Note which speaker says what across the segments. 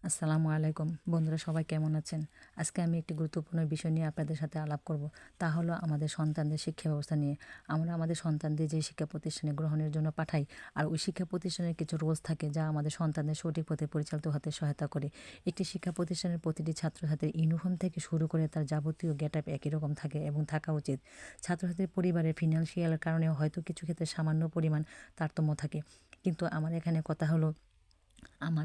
Speaker 1: আসসালামু আলাইকুম বন্ধুরা, সবাই কেমন আছেন? আজকে আমি একটি গুরুত্বপূর্ণ বিষয় নিয়ে আপনাদের সাথে আলাপ করব। তা হলো আমাদের সন্তানদের শিক্ষা ব্যবস্থা নিয়ে। আমরা আমাদের সন্তানদের যে শিক্ষা প্রতিষ্ঠানে গ্রহণের জন্য পাঠাই, আর ওই শিক্ষা প্রতিষ্ঠানের কিছু রুলস থাকে যা আমাদের সন্তানদের সঠিক পথে পরিচালিত হতে সহায়তা করে। একটি শিক্ষা প্রতিষ্ঠানের প্রতিটি ছাত্রছাত্রীর ইউনিফর্ম থেকে শুরু করে তার যাবতীয় গেটআপ একই রকম থাকে এবং থাকা উচিত। ছাত্রছাত্রীর পরিবারের ফিনান্সিয়াল কারণে হয়তো কিছু ক্ষেত্রে সামান্য পরিমাণ তারতম্য থাকে, কিন্তু আমার এখানে কথা হলো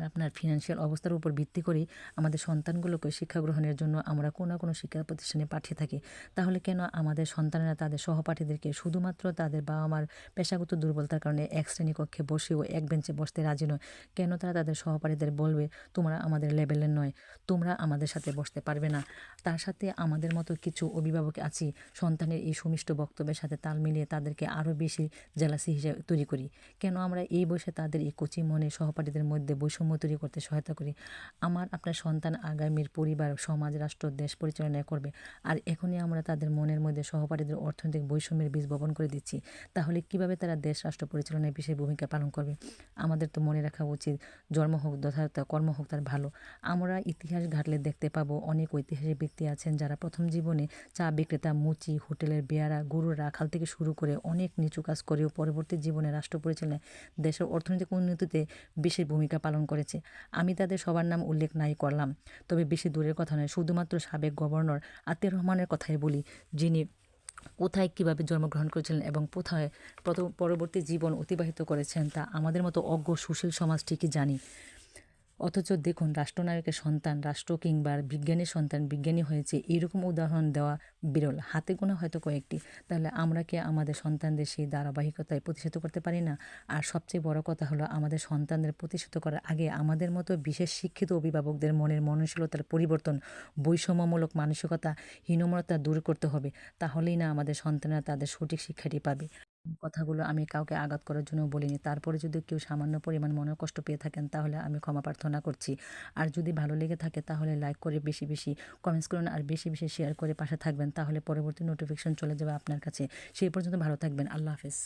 Speaker 1: আপনার ফিনান্সিয়াল অবস্থার উপর ভিত্তি করেই আমাদের সন্তানগুলোকে শিক্ষা গ্রহণের জন্য আমরা কোনো না কোনো শিক্ষা প্রতিষ্ঠানে পাঠিয়ে থাকি। তাহলে কেন আমাদের সন্তানেরা তাদের সহপাঠীদেরকে শুধুমাত্র তাদের বাবা মার পেশাগত দুর্বলতার কারণে এক শ্রেণীকক্ষে বসেও এক বেঞ্চে বসতে রাজি নয়? কেন তারা তাদের সহপাঠীদের বলবে, তোমরা আমাদের লেভেলের নয়, তোমরা আমাদের সাথে বসতে পারবে না? তার সাথে আমাদের মতো কিছু অভিভাবক আছি, সন্তানের এই সুমিষ্ট বক্তব্যের সাথে তাল মিলিয়ে তাদেরকে আরও বেশি জেলাসি হিসেবে তৈরি করি। কেন আমরা এই বয়সে তাদের এই কচি মনে সহপাঠীদের মধ্যে বৈষম্য তৈরি করতে সহায়তা করি? আপনার সন্তান আগামীর পরিবার, সমাজ, রাষ্ট্র, দেশ পরিচালনা করবে, আর এখনই আমরা তাদের মনের মধ্যে সহপাঠীদের অর্থনৈতিক বৈষম্যের বীজ বপন করে দিচ্ছি। তাহলে কিভাবে তারা দেশ রাষ্ট্র পরিচালনায় বিশেষ ভূমিকা পালন করবে? আমাদের তো মনে রাখা উচিত, জন্ম হোক যথাযথ, কর্ম হোক তার ভালো। আমরা ইতিহাস ঘাটলে দেখতে পাবো অনেক ঐতিহাসিক ব্যক্তি আছেন যারা প্রথম জীবনে চা বিক্রেতা, মুচি, হোটেলের বেয়ারা, গরুর রাখাল থেকে শুরু করে অনেক নিচু কাজ করেও পরবর্তী জীবনে রাষ্ট্র পরিচালনায়, দেশের অর্থনৈতিক উন্নতিতে বিশেষ ভূমিকা পালন করেছে। আমি তাদের সবার নাম উল্লেখ নাই করলাম, তবে বেশি দূরের কথা নয়, শুধুমাত্র সাবেক গভর্নর আতিউর রহমানের কথাই বলি, যিনি কোথায় কীভাবে জন্মগ্রহণ করেছিলেন এবং কোথায় পরবর্তী জীবন অতিবাহিত করেছেন তা আমাদের মতো অজ্ঞ সুশীল সমাজ ঠিকই জানি। অথচ দেখুন, রাষ্ট্রনায়কের সন্তান রাষ্ট্র কিংবা বিজ্ঞানীর সন্তান বিজ্ঞানী হয়েছে, এরকম উদাহরণ দেওয়া বিরল, হাতে গোনা হয়তো কয়েকটি। তাহলে আমরা কি আমাদের সন্তানদের সেই ধারাবাহিকতায় প্রতিষ্ঠিত করতে পারি না? আর সবচেয়ে বড় কথা হলো, আমাদের সন্তানদের প্রতিষ্ঠিত করার আগে আমাদের মতো বিশেষ শিক্ষিত অভিভাবকদের মনের মননশীলতার পরিবর্তন, বৈষম্যমূলক মানসিকতা, হীনমন্যতা দূর করতে হবে। তাহলেই না আমাদের সন্তানরা তাদের সঠিক শিক্ষাটি পাবে। কথাগুলো আমি কাউকে আঘাত করার জন্য বলিনি। তারপরে যদি কেউ সামান্য পরিমাণ মনের কষ্ট পেয়ে থাকেন তাহলে আমি ক্ষমা প্রার্থনা করছি। আর যদি ভালো লেগে থাকে তাহলে লাইক করে বেশি বেশি কমেন্টস করুন, আর বেশি বেশি শেয়ার করে পাশে থাকবেন, তাহলে পরবর্তী নোটিফিকেশন চলে যাবে আপনার কাছে। সেই পর্যন্ত ভালো থাকবেন। আল্লাহ হাফেজ।